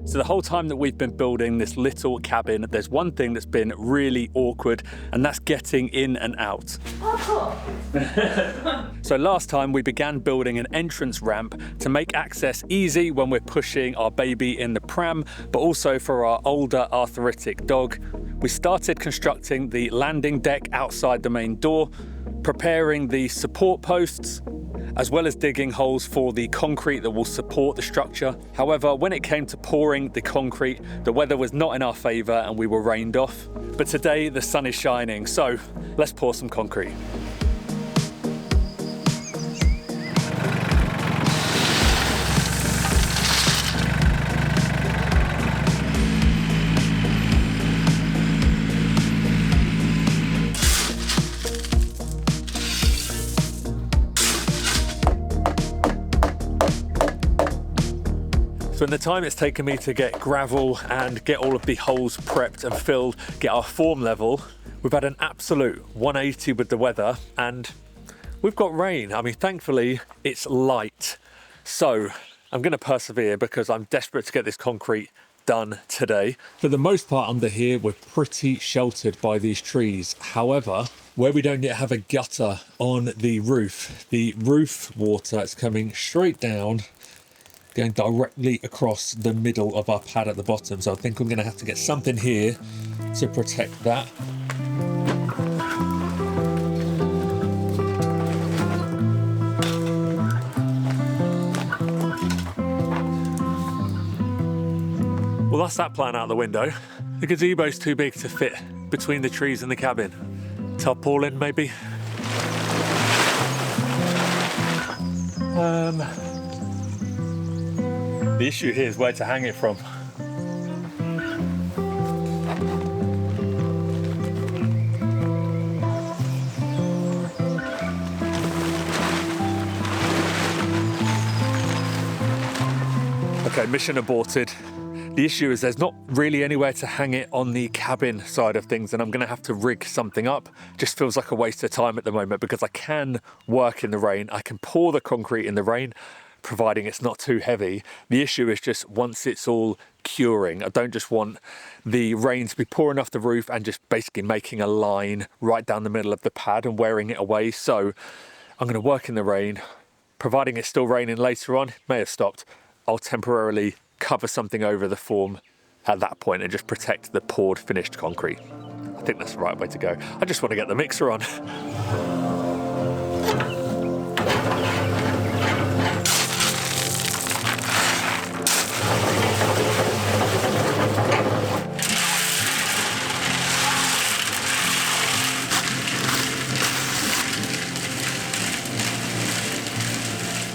So the whole time that we've been building this little cabin, there's one thing that's been really awkward, and that's getting in and out. So last time we began building an entrance ramp to make access easy when we're pushing our baby in the pram, but also for our older arthritic dog. We started constructing the landing deck outside the main door, preparing the support posts, as well as digging holes for the concrete that will support the structure. However, when it came to pouring the concrete, the weather was not in our favor and we were rained off. But today the sun is shining, so let's pour some concrete. So in the time it's taken me to get gravel and get all of the holes prepped and filled, get our form level, we've had an absolute 180 with the weather and we've got rain. I mean, thankfully it's light. So I'm gonna persevere because I'm desperate to get this concrete done today. For the most part under here, we're pretty sheltered by these trees. However, where we don't yet have a gutter on the roof water is coming straight down, going directly across the middle of our pad at the bottom. So I think I'm going to have to get something here to protect that. Well, that's that plan out the window. The gazebo's too big to fit between the trees and the cabin. Tarpaulin, maybe? The issue here is where to hang it from. Okay, mission aborted. The issue is there's not really anywhere to hang it on the cabin side of things, and I'm gonna have to rig something up. Just feels like a waste of time at the moment because I can work in the rain. I can pour the concrete in the rain, providing it's not too heavy. The issue is just once it's all curing, I don't just want the rain to be pouring off the roof and just basically making a line right down the middle of the pad and wearing it away. So I'm going to work in the rain, providing it's still raining later on. It may have stopped. I'll temporarily cover something over the form at that point and just protect the poured finished concrete. I think that's the right way to go. I just want to get the mixer on.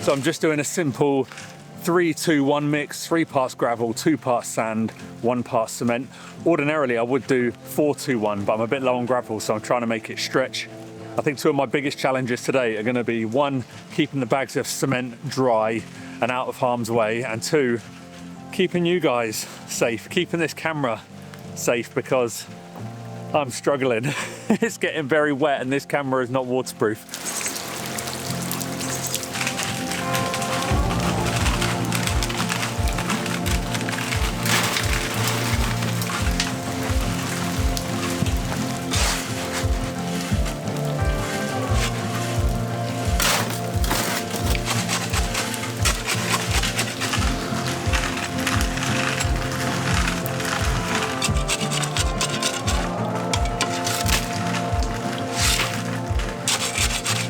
So I'm just doing a simple 3-2-1 mix, 3 parts gravel, 2 parts sand, 1 part cement. Ordinarily I would do 4-2-1, but I'm a bit low on gravel, so I'm trying to make it stretch. I think 2 of my biggest challenges today are going to be 1, keeping the bags of cement dry and out of harm's way, and 2, keeping you guys safe, keeping this camera safe because I'm struggling. It's getting very wet and this camera is not waterproof.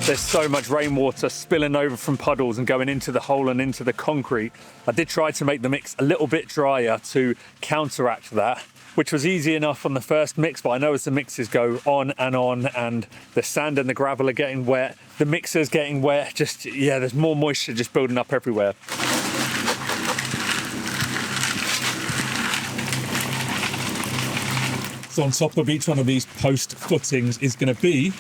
There's so much rainwater spilling over from puddles and going into the hole and into the concrete. I did try to make the mix a little bit drier to counteract that, which was easy enough on the first mix, but I know as the mixes go on and the sand and the gravel are getting wet, the mixer's getting wet, there's more moisture just building up everywhere. So on top of each one of these post footings is going to be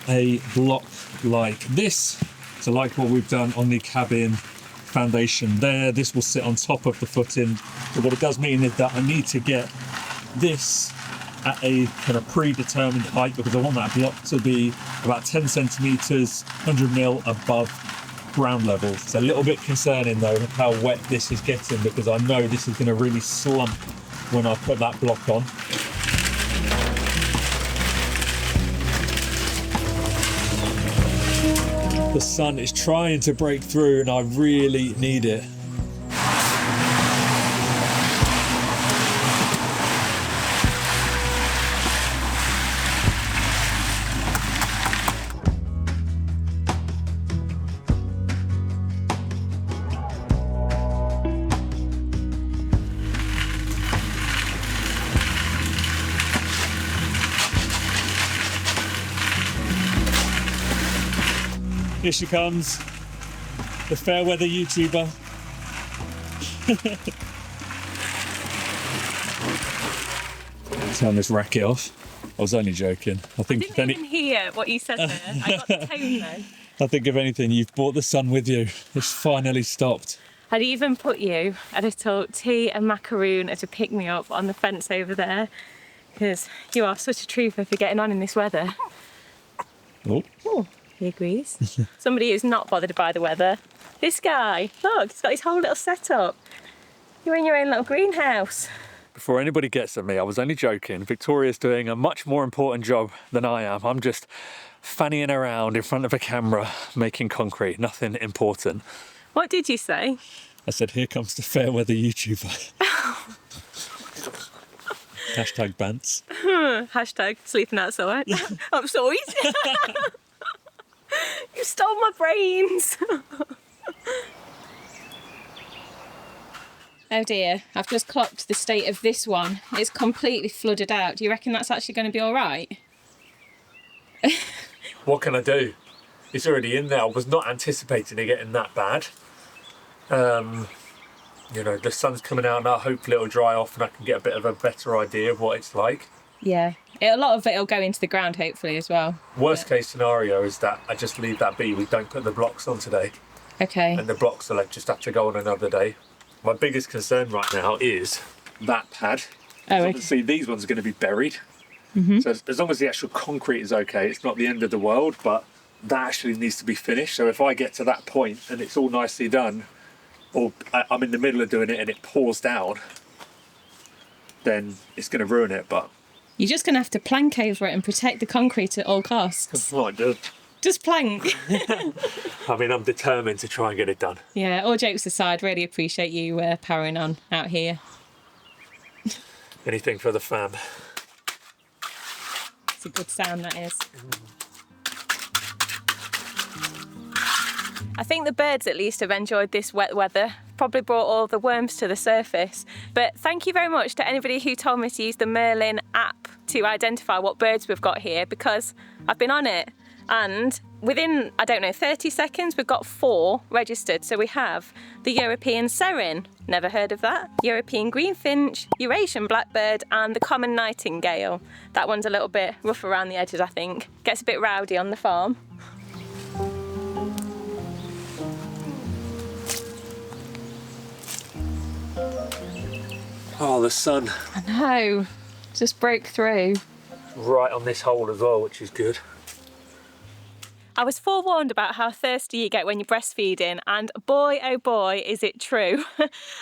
a block like this. So like what we've done on the cabin foundation there, this will sit on top of the footing. But what it does mean is that I need to get this at a kind of predetermined height because I want that block to be about 10 centimeters, 100 mil above ground level. It's a little bit concerning though how wet this is getting, because I know this is going to really slump when I put that block on. The sun is trying to break through and I really need it. Here she comes, the fair weather YouTuber. Turn this racket off. I was only joking. I didn't even hear what you said there. I got the tone though. I think if anything, you've brought the sun with you. It's finally stopped. I'd even put you a little tea and macaroon as a pick-me-up on the fence over there, because you are such a trooper for getting on in this weather. Oh. He agrees. Somebody who's not bothered by the weather. This guy, look, he's got his whole little setup. You're in your own little greenhouse. Before anybody gets at me, I was only joking. Victoria's doing a much more important job than I am. I'm just fannying around in front of a camera, making concrete, nothing important. What did you say? I said, here comes the fair weather YouTuber. Hashtag bants. Hashtag sleeping outside. I'm sorry. You stole my brains. Oh dear, I've just clocked the state of this one. It's completely flooded out. Do you reckon that's actually going to be all right? What can I do? It's already in there. I was not anticipating it getting that bad. You know, the sun's coming out now. Hopefully it'll dry off and I can get a bit of a better idea of what it's like. Yeah, a lot of it will go into the ground hopefully as well. Worst case scenario is that I just leave that be. We don't put the blocks on today. Okay. And the blocks will just have to go on another day. My biggest concern right now is that pad. Oh, okay. Obviously these ones are going to be buried. Mm-hmm. So as long as the actual concrete is okay, it's not the end of the world, but that actually needs to be finished. So if I get to that point and it's all nicely done, or I'm in the middle of doing it and it pours down, then it's going to ruin it. But you're just going to have to plank over it and protect the concrete at all costs. Just plank. I mean, I'm determined to try and get it done. Yeah, all jokes aside, really appreciate you powering on out here. Anything for the fam. It's a good sound, that is. I think the birds at least have enjoyed this wet weather. Probably brought all the worms to the surface. But thank you very much to anybody who told me to use the Merlin app to identify what birds we've got here, because I've been on it and within, I don't know, 30 seconds we've got 4 registered. So we have the European Serin, never heard of that, European Greenfinch, Eurasian Blackbird and the common nightingale. That one's a little bit rough around the edges, I think. Gets a bit rowdy on the farm. Oh, the sun. I know, just broke through. Right on this hole as well, which is good. I was forewarned about how thirsty you get when you're breastfeeding, and boy oh boy is it true.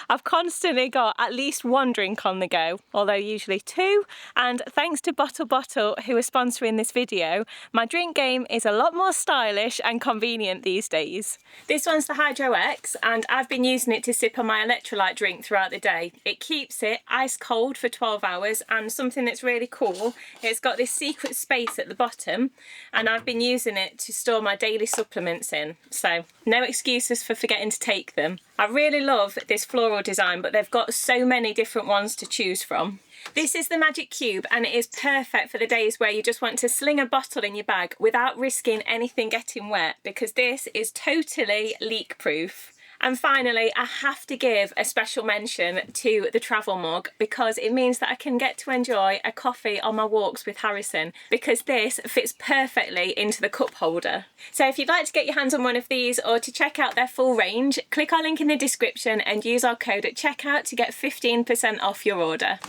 I've constantly got at least 1 drink on the go, although usually 2, and thanks to Bottle, who is sponsoring this video, my drink game is a lot more stylish and convenient these days. This one's the Hydro X, and I've been using it to sip on my electrolyte drink throughout the day. It keeps it ice cold for 12 hours, and something that's really cool, it's got this secret space at the bottom, and I've been using it to store my daily supplements in, so no excuses for forgetting to take them. I really love this floral design, but they've got so many different ones to choose from. This is the Magic Cube, and it is perfect for the days where you just want to sling a bottle in your bag without risking anything getting wet, because this is totally leak proof. And finally, I have to give a special mention to the travel mug, because it means that I can get to enjoy a coffee on my walks with Harrison, because this fits perfectly into the cup holder. So if you'd like to get your hands on one of these or to check out their full range, click our link in the description and use our code at checkout to get 15% off your order.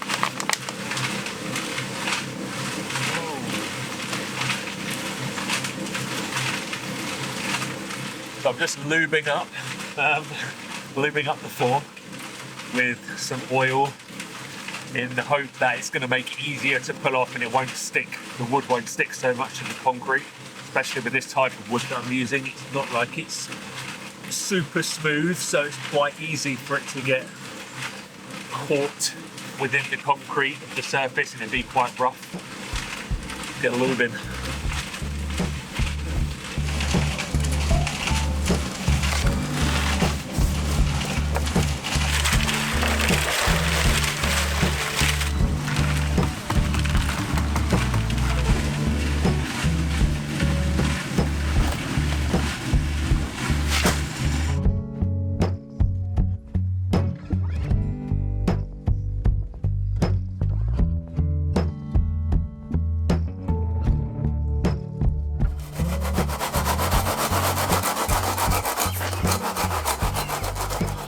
So I'm just lubing up the form with some oil in the hope that it's going to make it easier to pull off and it won't stick, the wood won't stick so much to the concrete, especially with this type of wood that I'm using. It's not like it's super smooth, so it's quite easy for it to get caught within the concrete of the surface and it'd be quite rough. Get a lube in.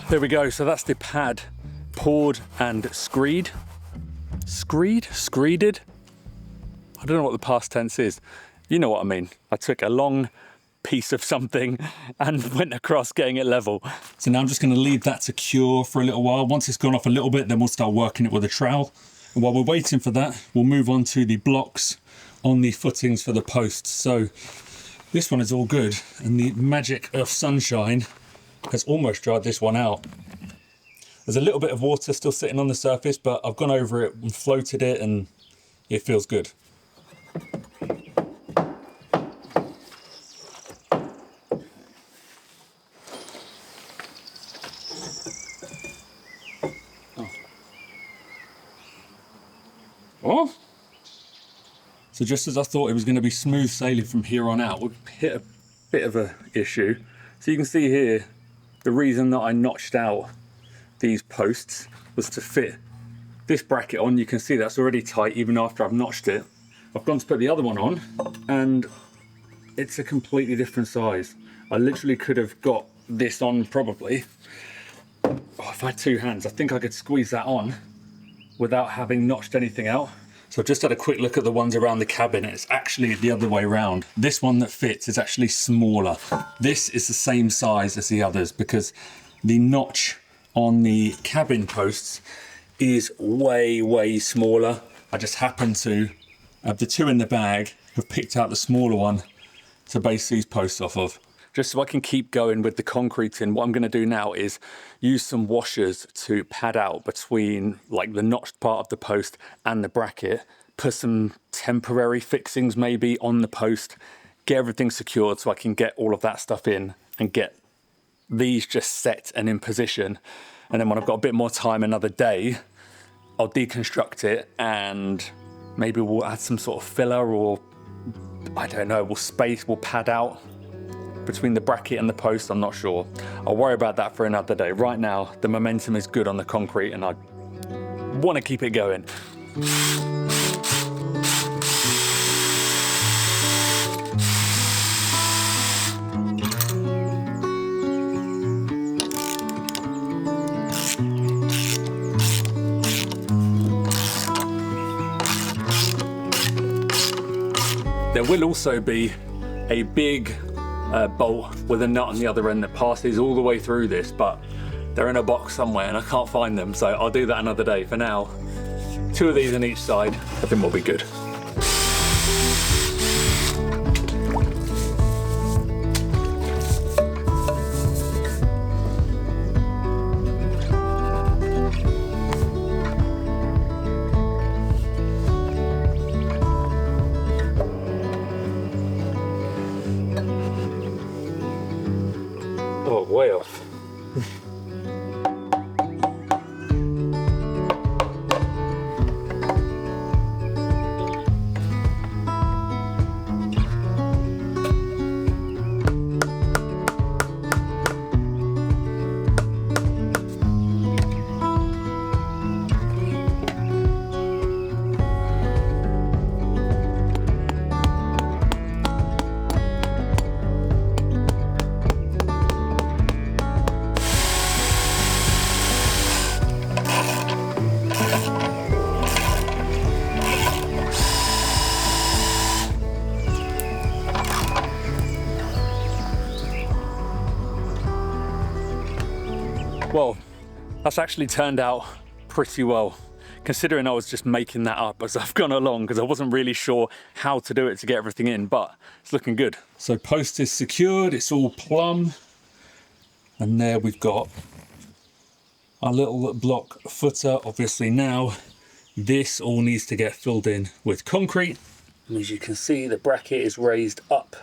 There we go, so that's the pad poured and screeded. Screeded? I don't know what the past tense is. You know what I mean. I took a long piece of something and went across getting it level. So now I'm just gonna leave that to cure for a little while. Once it's gone off a little bit, then we'll start working it with a trowel. And while we're waiting for that, we'll move on to the blocks on the footings for the posts. So this one is all good, and the magic of sunshine has almost dried this one out. There's a little bit of water still sitting on the surface, but I've gone over it and floated it and it feels good. Oh. So just as I thought it was going to be smooth sailing from here on out, we've hit a bit of an issue. So you can see here, the reason that I notched out these posts was to fit this bracket on. You can see that's already tight even after I've notched it. I've gone to put the other one on and it's a completely different size. I literally could have got this on probably. Oh, if I had two hands, I think I could squeeze that on without having notched anything out. So I've just had a quick look at the ones around the cabin. It's actually the other way around. This one that fits is actually smaller. This is the same size as the others because the notch on the cabin posts is way, way smaller. I just happen to have the two in the bag, have picked out the smaller one to base these posts off of. Just so I can keep going with the concreting, what I'm going to do now is use some washers to pad out between like the notched part of the post and the bracket, put some temporary fixings maybe on the post, get everything secured so I can get all of that stuff in and get these just set and in position. And then when I've got a bit more time another day, I'll deconstruct it and maybe we'll add some sort of filler, or I don't know, we'll pad out between the bracket and the post. I'm not sure. I'll worry about that for another day. Right now, the momentum is good on the concrete and I want to keep it going. There will also be a big bolt with a nut on the other end that passes all the way through this, but they're in a box somewhere and I can't find them, so I'll do that another day. For now, two of these on each side, I think we'll be good. Oh, way off. That's actually turned out pretty well, considering I was just making that up as I've gone along because I wasn't really sure how to do it to get everything in, but it's looking good. So post is secured, it's all plumb. And there we've got our little block footer. Obviously now this all needs to get filled in with concrete. And as you can see, the bracket is raised up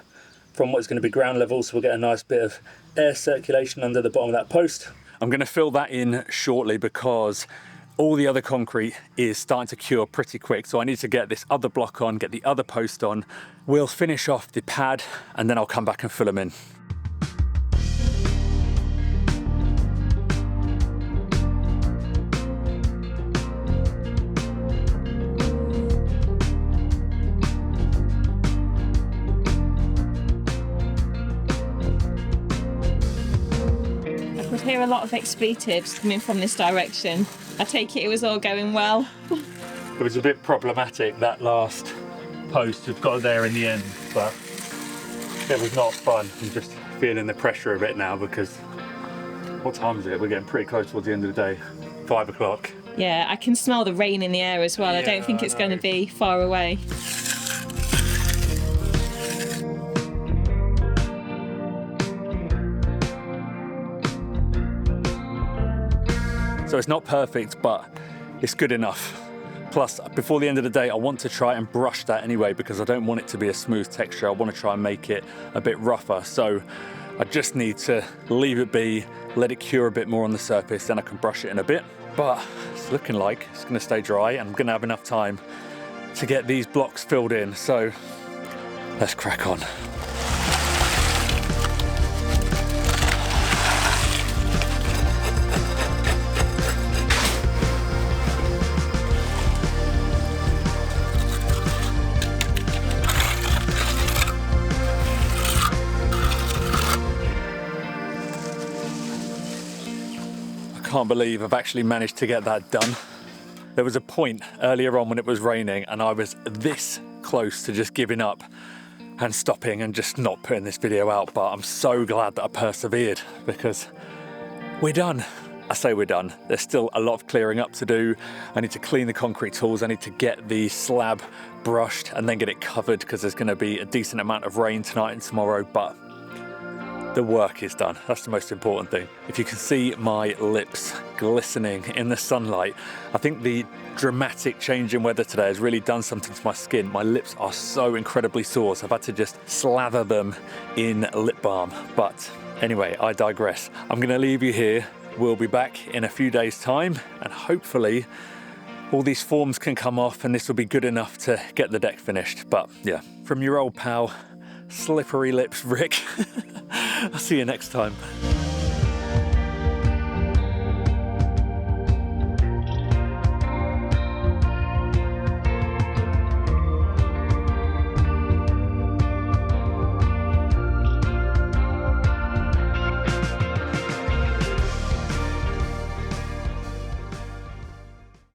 from what's going to be ground level, so we'll get a nice bit of air circulation under the bottom of that post. I'm going to fill that in shortly because all the other concrete is starting to cure pretty quick, so I need to get this other block on, get the other post on. We'll finish off the pad and then I'll come back and fill them in. I hear a lot of expletives coming from this direction. I take it was all going well. It was a bit problematic, that last post. We've got there in the end, but it was not fun. I'm just feeling the pressure of it now because what time is it? We're getting pretty close towards the end of the day. 5 o'clock. Yeah, I can smell the rain in the air as well. Yeah, I don't think it's going to be far away. So it's not perfect, but it's good enough. Plus, before the end of the day, I want to try and brush that anyway because I don't want it to be a smooth texture. I want to try and make it a bit rougher. So I just need to leave it be, let it cure a bit more on the surface, then I can brush it in a bit. But it's looking like it's going to stay dry and I'm going to have enough time to get these blocks filled in. So let's crack on. I can't believe I've actually managed to get that done. There was a point earlier on when it was raining and I was this close to just giving up and stopping and just not putting this video out, but I'm so glad that I persevered because we're done. I say we're done. There's still a lot of clearing up to do. I need to clean the concrete tools. I need to get the slab brushed and then get it covered because there's going to be a decent amount of rain tonight and tomorrow, but the work is done. That's the most important thing. If you can see my lips glistening in the sunlight, I think the dramatic change in weather today has really done something to my skin. My lips are so incredibly sore, so I've had to just slather them in lip balm. But anyway, I digress. I'm gonna leave you here. We'll be back in a few days' time and hopefully all these forms can come off and this will be good enough to get the deck finished. But yeah, from your old pal, Slippery Lips Rick. I'll see you next time.